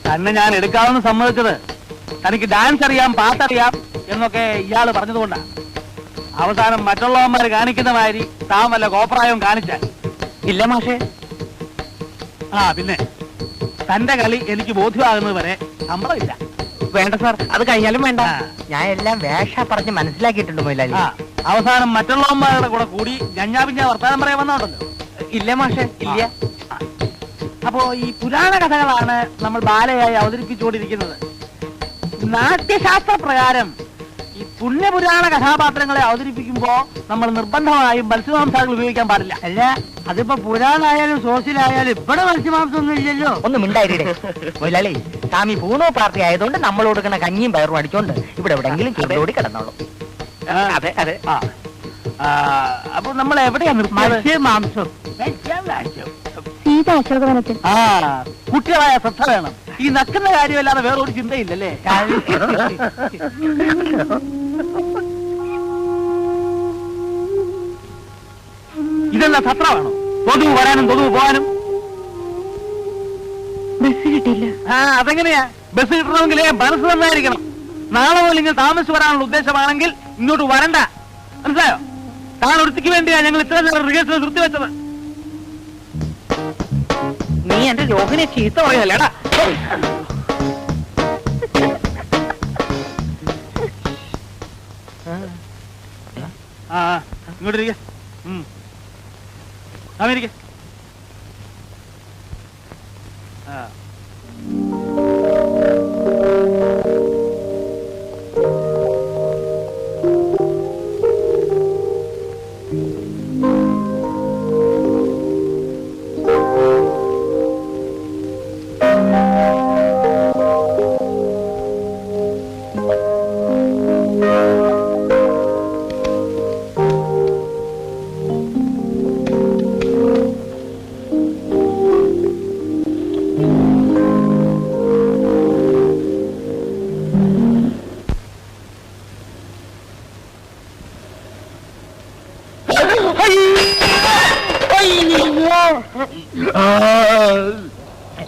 തന്നെ ഞാൻ എടുക്കാമെന്ന് സമ്മതിച്ചത് തനിക്ക് ഡാൻസ് അറിയാം, പാട്ടറിയാം എന്നൊക്കെ ഇയാള് പറഞ്ഞതുകൊണ്ടാണ്. അവസാനം മറ്റുള്ളവന്മാർ കാണിക്കുന്ന മാതിരി താൻ വല്ല കോപ്രായവും കാണിച്ചാൽ ഇല്ല മാഷേ. പിന്നെ തന്റെ കളി എനിക്ക് ബോധ്യമാകുന്നത് വരെ ശമ്പളമില്ല. വേണ്ട സാർ, അത് കഴിഞ്ഞാലും വേണ്ട. ഞാൻ എല്ലാം വേഷ പറഞ്ഞ് മനസ്സിലാക്കിയിട്ടുണ്ട് മൊയിലാലി. അവസാനം മറ്റുള്ളവന്മാരുടെ കൂടെ കൂടി ഞഞ്ഞാ വർത്താനം പറയാൻ വന്നോണ്ടല്ലോ. ഇല്ല മാഷേ, ഇല്ല. അപ്പോ ഈ പുരാണ കഥകളാണ് നമ്മൾ ബാലയായി അവതരിപ്പിച്ചുകൊണ്ടിരിക്കുന്നത്. നാട്യശാസ്ത്ര പ്രകാരം ഈ പുണ്യപുരാണ കഥാപാത്രങ്ങളെ അവതരിപ്പിക്കുമ്പോ നമ്മൾ നിർബന്ധമായും മത്സ്യമാംസാദികൾ ഉപയോഗിക്കാൻ പാടില്ല. അല്ല, അതിപ്പോ പുരാണായാലും സോസിലായാലും ഇവിടെ മത്സ്യമാംസം ഒന്നും ഇല്ലല്ലോ. ഒന്നും മിണ്ടായിരേ മൊയിലാളി. സ്വാമി പൂണോ പാർട്ടി ആയതുകൊണ്ട് നമ്മൾ കൊടുക്കുന്ന കഞ്ഞിയും പയറും അടിച്ചോണ്ട് ഇവിടെ എവിടെയെങ്കിലും ചൂടോടി കിടന്നോളൂ. അതെ അതെ. അപ്പൊ നമ്മൾ എവിടെയാ മത്സ്യമാംസം? കുട്ടികളായ ശ്രദ്ധ വേണം. ഈ നക്കുന്ന കാര്യമല്ലാതെ വേറൊരു ചിന്തയില്ലല്ലേ? ഇതെല്ലാം സത്രമാണോ? തൊതുവ് വരാനും തൊതുവ് പോകാനും ബസ് കിട്ടില്ല. അതെങ്ങനെയാ? ബസ് കിട്ടണമെങ്കിൽ മനസ്സ് നന്നായിരിക്കണം. നാളെ മുതൽ നിങ്ങൾ താമസിച്ച് വരാനുള്ള ഉദ്ദേശമാണെങ്കിൽ ഇങ്ങോട്ട് വരണ്ട. മനസ്സിലായോ? താൻ ഒരുത്തിക്ക് വേണ്ടിയാ ഞങ്ങൾ ഇത്ര നേരം റിഹേഴ്സൽ നിർത്തിവെച്ചത്. നീ എന്റെ രോഹിനെ ചീത്ത പറയല്ലേടാ. ഇങ്ങോട്ടിരിക്ക. അമേരിക്ക.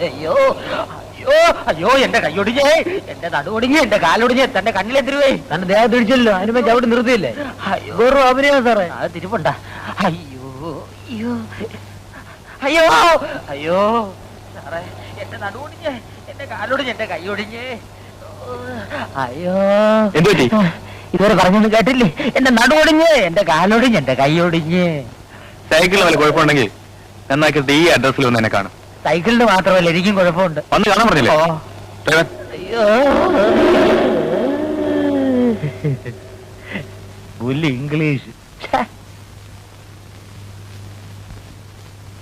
അയ്യോ അയ്യോ അയ്യോ, എന്റെ കൈയൊടിഞ്ഞേ, എന്റെ നടുവൊടിഞ്ഞ്, എന്റെ കാലൊടിഞ്ഞ്, തന്റെ കണ്ണിലെത്തിരുവേ. തന്റെ ദേഹത്ത് ഇടിച്ചല്ലോ, അതിനുമ്പോ ചവിട്ടി നിർത്തിയില്ലേ? വെറും അഭിനയം സാറേ. അത് തിരുപ്പണ്ട. അയ്യോ അയ്യോ അയ്യോ അയ്യോ സാറേ, എന്റെ നടുവൊടിഞ്ഞ്, എന്റെ കാലൊടിഞ്ഞ്, എന്റെ കൈയൊടിഞ്ഞ്. അയ്യോ, ഇതുവരെ പറഞ്ഞൊന്നും കേട്ടില്ലേ? എന്റെ നടുവൊടിഞ്ഞ്, എന്റെ കാലൊടിഞ്ഞ്, എന്റെ കൈയൊടിഞ്ഞ്. സൈക്കിളിൽ വല്ല കുഴപ്പമുണ്ടെങ്കിൽ നന്നാക്കിയിട്ട് ഈ അഡ്രസ്സിൽ ഒന്ന് എന്നെ കാണും. സൈക്കിളിന് മാത്രമല്ല, എനിക്കും കുഴപ്പമുണ്ട്. വന്ന് കാണാൻ പറഞ്ഞില്ലേ? അയ്യോ, ഇംഗ്ലീഷ്.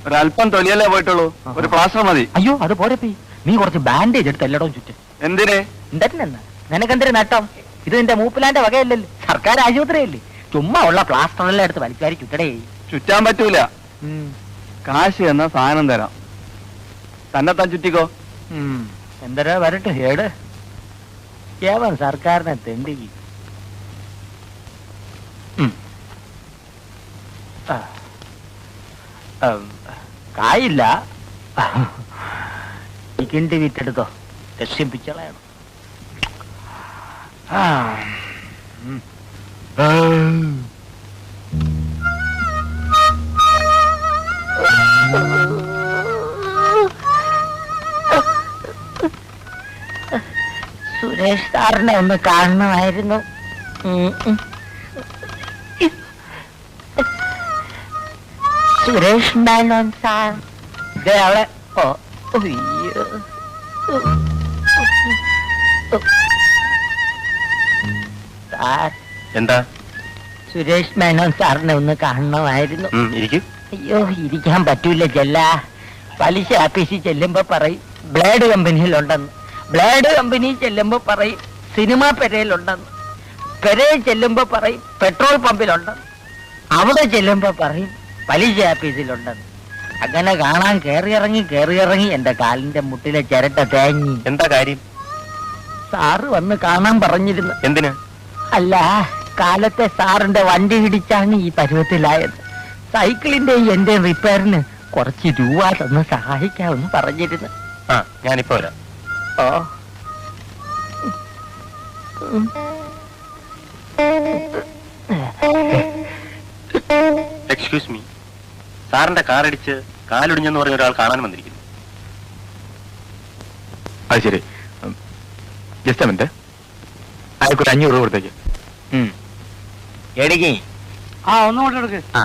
ഒരല്പം തൊലിയല്ലേ പോയിട്ടുള്ളൂ, ഒരു പ്ലാസ്റ്റർ മതി. അയ്യോ, അത് പോരപ്പി. നീ കുറച്ച് ബാൻഡേജ് എടുത്ത് എല്ലായിടവും ചുറ്റും. എന്തിനെ? എന്താ നിനക്കെന്തൊരു നട്ടം? ഇത് നിന്റെ മൂപ്പിലാന്റെ വകയല്ലല്ലോ, സർക്കാർ ആശുപത്രിയല്ലേ. ചുമ്മാ ഉള്ള പ്ലാസ്റ്ററെല്ലാം എടുത്ത് വലിക്കാരി ചുറ്റടേ. ചുറ്റാൻ പറ്റൂല. കാശ് എന്ന സാധനം തരാം, തന്നെ താൻ ചുറ്റിക്കോ. എന്തരാ വരട്ടെ ഹേട്. കേവൻ സർക്കാരിനെ തെണ്ടി. കായില്ല, ഈ കിണ്ടി വിറ്റെടുത്തോ, രക്ഷിപ്പിച്ചളയണം. സുരേഷ് സാറിനെ ഒന്ന് കാണണമായിരുന്നു. സുരേഷ് മേനോൻ സാർ അവിടെ. സാർ, എന്താ? സുരേഷ് മേനോൻ സാറിനെ ഒന്ന് കാണണമായിരുന്നു. അയ്യോ, ഇരിക്കാൻ പറ്റൂല ചെല്ല. പലിശ ആഫീസിൽ ചെല്ലുമ്പോ പറയും ബ്ലേഡ് കമ്പനിയിലുണ്ടെന്ന്, ബ്ലേഡ് കമ്പനി ചെല്ലുമ്പോ പറയും സിനിമാ പെരയിലുണ്ടെന്ന്, പെരയിൽ ചെല്ലുമ്പോ പറയും പെട്രോൾ പമ്പിലുണ്ടെന്ന്, അവിടെ ചെല്ലുമ്പോ പറയും പലിശ ആഫീസിലുണ്ടെന്ന്. അങ്ങനെ കാണാൻ കേറിയിറങ്ങി എന്റെ കാലിന്റെ മുട്ടിലെ ചിരട്ട തേങ്ങി. എന്താ കാര്യം? സാറ് വന്ന് കാണാൻ പറഞ്ഞിരുന്നു. എന്തിനാ? അല്ല, കാലത്തെ സാറിന്റെ വണ്ടി ഇടിച്ചാണ് ഈ പരുവത്തിലായത്. സൈക്കിളിന്റെ എന്റെ റിപ്പയറിന് കുറച്ച് രൂപ തന്ന് സഹായിക്കാമെന്ന് പറഞ്ഞിരുന്നു. ഞാനിപ്പോ വരാം. എക്സ്ക്യൂസ് മീ, സാറിന്റെ കാറടിച്ച് കാലൊടിഞ്ഞെന്ന് പറഞ്ഞ ഒരാൾ കാണാൻ വന്നിരിക്കുന്നു. അത് ശരി, ജസ്റ്റ് മിനിറ്റ്, അയാൾക്കൊരു 500 രൂപ കൊടുത്തേക്ക്. എടുക്കി. ആ ഒന്നും കൊണ്ട് എടുക്ക്. ആ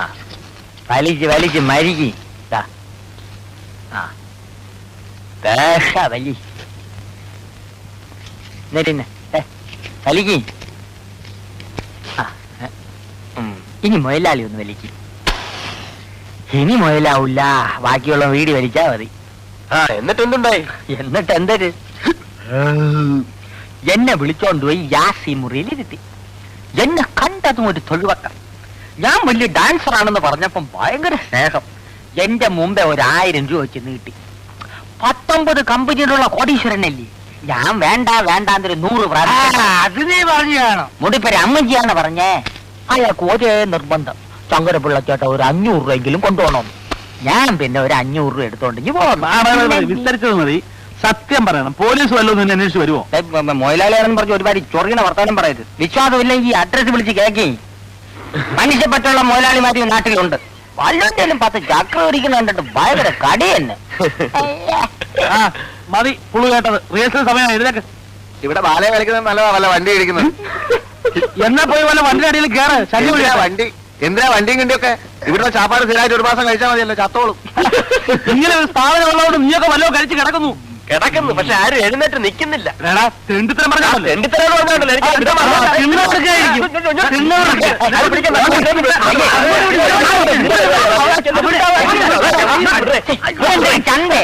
വലിച്ച് വലിച്ച് മരിക്കി. വലി എന്നിട്ടിന്നെ വലിക്ക്. ഇനി മുയലാളി ഒന്ന് വലിക്ക്. ഇനി മുയലാവൂല, ബാക്കിയുള്ള വീടി വലിച്ചാ മതി. എന്നിട്ട് എന്തുണ്ടായി? എന്നിട്ട് എന്തൊരു എന്നെ വിളിച്ചോണ്ട് പോയി യാസി മുറിയിൽ ഇരുത്തി. എന്നെ കണ്ടതും ഒരു തൊഴിവക്കം. ഞാൻ വലിയ ഡാൻസർ ആണെന്ന് പറഞ്ഞപ്പം ഭയങ്കര സ്നേഹം. എന്റെ മുമ്പേ 1000 രൂപ വെച്ച് നീട്ടി. 19 കമ്പനിയിലുള്ള കോടീശ്വരനല്ലേ ഞാൻ. വേണ്ട വേണ്ടാന്നൊരു 100 അത് നീ പറഞ്ഞു കാണും. മുടിപ്പേര് അമ്മജിയാണ് പറഞ്ഞേ. അയാൾക്ക് ഒരേ നിർബന്ധം, ശങ്കരപിള്ളച്ചേട്ട ഒരു 500 രൂപയെങ്കിലും കൊണ്ടുപോകണം. ഞാൻ പിന്നെ ഒരു 500 രൂപ എടുത്തോണ്ടെങ്കിൽ വിസ്തരിച്ചത് മതി. സത്യം പറയണം, പോലീസ് വല്ലതും നിന്നെ അന്വേഷിച്ച് വരുമോ? മൊയിലാളിയാണെന്ന് പറഞ്ഞ് ഒരുപാട് ചൊറിയണ വർത്താനം പറയരുത്. വിശ്വാസമില്ലെങ്കിൽ അഡ്രസ് വിളിച്ച് കേക്കി. മനുഷ്യപ്പെട്ടുള്ള മൊയിലാളിമാരി നാട്ടിലുണ്ട്. വല്ലതിലും 10 ചക്ര ഒരിക്കുന്ന കണ്ടിട്ട് ഭയങ്കര കടി തന്നെ. മതി പുളു കേട്ടത്. റിഹേഴ്സൽ സമയം എഴുതേക്ക്. ഇവിടെ ബാലയെ കളിക്കുന്നത് നല്ലതാ, വല്ല വണ്ടി ഇടിക്കുന്നത്. എന്നാ പോയി വല്ല വണ്ടി അടിയിൽ കയറ്. ശല്യം വണ്ടി എന്തിനാ വണ്ടിയും കണ്ടിയൊക്കെ? ഇവിടുത്തെ ചാപ്പാട് സ്ഥിരമായിട്ട് 1 മാസം കഴിച്ചാൽ മതിയല്ലോ, ചത്തോളും. ഇങ്ങനെ ഒരു സ്ഥാപനം ഉള്ളതുകൊണ്ട് നീയൊക്കെ വല്ലോ കഴിച്ച് കിടക്കുന്നു. പക്ഷെ ആരും എഴുന്നേറ്റ് നിൽക്കുന്നില്ല. തെണ്ടിത്തരം പറഞ്ഞാൽ ചന്തേ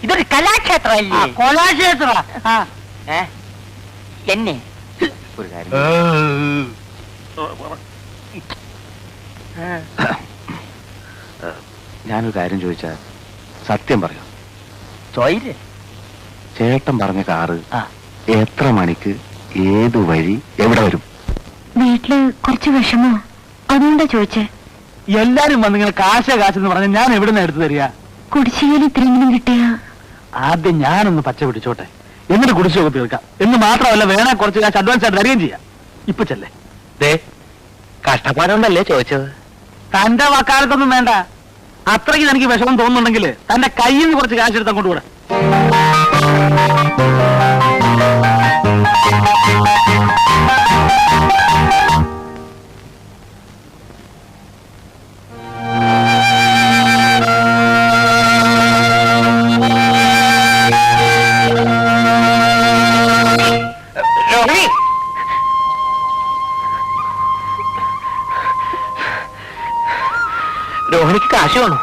ഇതൊരു കലാക്ഷേത്രമല്ലേ? കലാക്ഷേത്ര എന്നെ ഒരു കാര്യം, ഞാനൊരു കാര്യം ചോദിച്ചാ സത്യം പറയൂ. ചോയില് ചേട്ടൻ പറഞ്ഞ കാറ് എത്ര മണിക്ക്, ഏത് വഴി, എവിടെ വരും? വീട്ടില് കുറച്ച് വിഷമോ, അതുകൊണ്ടാ ചോദിച്ചേ. എല്ലാരും വന്നിങ്ങനെ കാശെന്ന് പറഞ്ഞ ഞാൻ എവിടുന്ന് എടുത്തു തരിക? കുടിശ്ശികയിൽ ഇത്രയെങ്കിലും കിട്ടിയ. ആദ്യം ഞാനൊന്ന് പച്ച പിടിച്ചോട്ടെ, എന്നിട്ട് കുടിശ്ശിക തീർക്കാം. എന്ന് മാത്രമല്ല, വേണേ കുറച്ച് കാശ് അഡ്വാൻസ് ആയിട്ട് തരികയും ചെയ്യാം. ഇപ്പൊ ചെല്ലേ. കഷ്ടപ്പാടുണ്ടല്ലേ ചോദിച്ചത്. തന്റെ വക്കാലത്തൊന്നും വേണ്ട. അത്രയ്ക്ക് എനിക്ക് വിഷമം തോന്നുന്നുണ്ടെങ്കിൽ തന്റെ കയ്യിൽ നിന്ന് കുറച്ച് കാശ് എടുത്ത് അങ്ങോട്ട് കൂടെ. രോഹിണിക്ക് കാശ് വേണോ?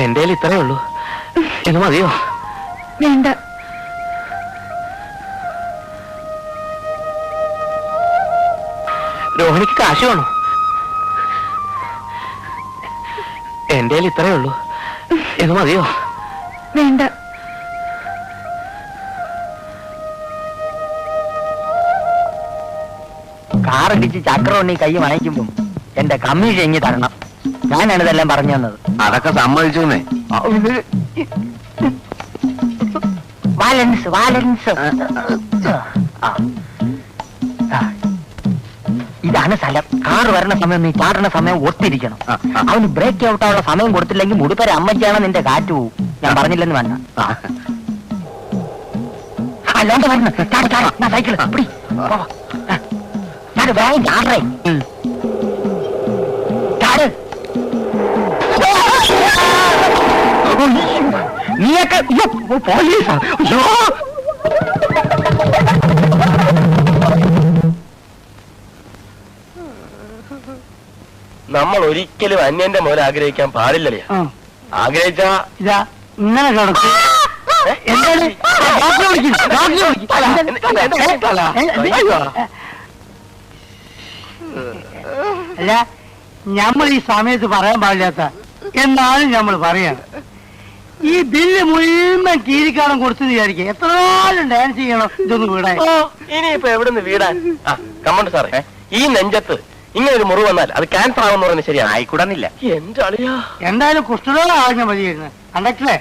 എന്റെ ഇത്രയേ ഉള്ളൂ, എന്ന് മതിയോ? വേണ്ട. രോഹിണിക്ക് കാശ് വേണോ? എന്റെ ഇത്രയേ ഉള്ളൂ, എന്ന് മതിയോ? വേണ്ട. കാറടിച്ച് ചക്രവണ്ണി കൈ വാങ്ങിക്കുമ്പം എന്റെ കമ്മീഷൻ ഇങ്ങി തരണം. ഞാനാണ് ഇതെല്ലാം പറഞ്ഞു തന്നത്. അതൊക്കെ സമ്മതിച്ചോന്നേ. വാലൻസ് വാലൻസ്. ഇതാണ് സ്ഥലം. കാറ് വരണ സമയം നീ ചാടുന്ന സമയം ഒത്തിരിക്കണം. അവന് ബ്രേക്ക് ഔട്ടാനുള്ള സമയം കൊടുത്തില്ലെങ്കിൽ മുടിപ്പര അമ്മയ്ക്കാണ് നിന്റെ കാറ്റ് പോവും. ഞാൻ പറഞ്ഞില്ലെന്ന് വേണ്ട. അല്ലാണ്ട് വരണം. സൈക്കിൾ പിടി. വേഗം ചാടേ. ചാട്. നീയൊക്കെ പോലീസാ. നമ്മൾ ഒരിക്കലും അന്യന്റെ മോനെ ആഗ്രഹിക്കാൻ പാടില്ലല്ലേ? ആഗ്രഹിച്ചാ ഇതാ ഇങ്ങനെ കിടക്കും. അല്ല, നമ്മൾ ഈ സമയത്ത് പറയാൻ പാടില്ലാത്ത എന്നാലും നമ്മൾ പറയാണ്. ഈ ബില്ല് മുഴുവൻ കീരിക്കാണം കൊടുത്തു വിചാരിക്കുക. എത്ര നാളും ഡാൻസ് ചെയ്യണം ഇതൊന്ന് വീടാൻ. ഇനിയിപ്പോ എവിടുന്ന് വീടാൻ? കമ്മണ്ട് സാറേ, ഈ നെഞ്ചത്ത് ഇങ്ങനെ ഒരു മുറിവ് വന്നാൽ അത് ക്യാൻസർ ആവുമെന്ന് പറയുന്നത് ശരിയാണ്. ആയിക്കൂടാന്നില്ല. എന്റെ അളിയാ എന്തായാലും കുഷ്ഠരോഗം ആകുന്ന മതിയായിരുന്നു കണ്ടക്ടറെ.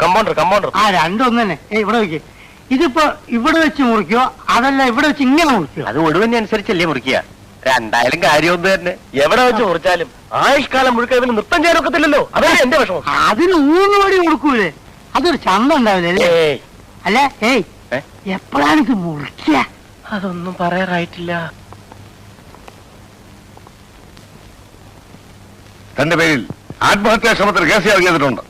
കമ്പൗണ്ടർ ആ രണ്ടൊന്നു തന്നെ. ഇവിടെ വെക്ക്. ഇതിപ്പോ ഇവിടെ വെച്ച് മുറിക്കോ അതല്ല ഇവിടെ വെച്ച് ഇങ്ങനെ മുറിക്കോ? അത് ഒടുവിനെ അനുസരിച്ചല്ലേ മുറിക്കുക. രണ്ടായാലും കാര്യമൊന്നും തന്നെ. എവിടെ വെച്ച് മുറിച്ചാലും ആയുഷ്കാലം മുഴുക്ക ഇവന് നൃത്തം ചെയ്യാൻ ഒക്കത്തില്ലല്ലോ. അതാണ് എന്റെ വിഷമം. അതിന് 3 പടി കൊടുക്കൂലേ? അതൊരു ചന്ത ഉണ്ടാവില്ലേ? അല്ല എപ്പോഴാണ് ഇത് മുറിക്കുക? അതൊന്നും പറയാറായിട്ടില്ല. തന്റെ പേരിൽ ആത്മഹത്യാ ശ്രമത്തിന് കേസ് ഇറങ്ങിയിട്ടുണ്ട്.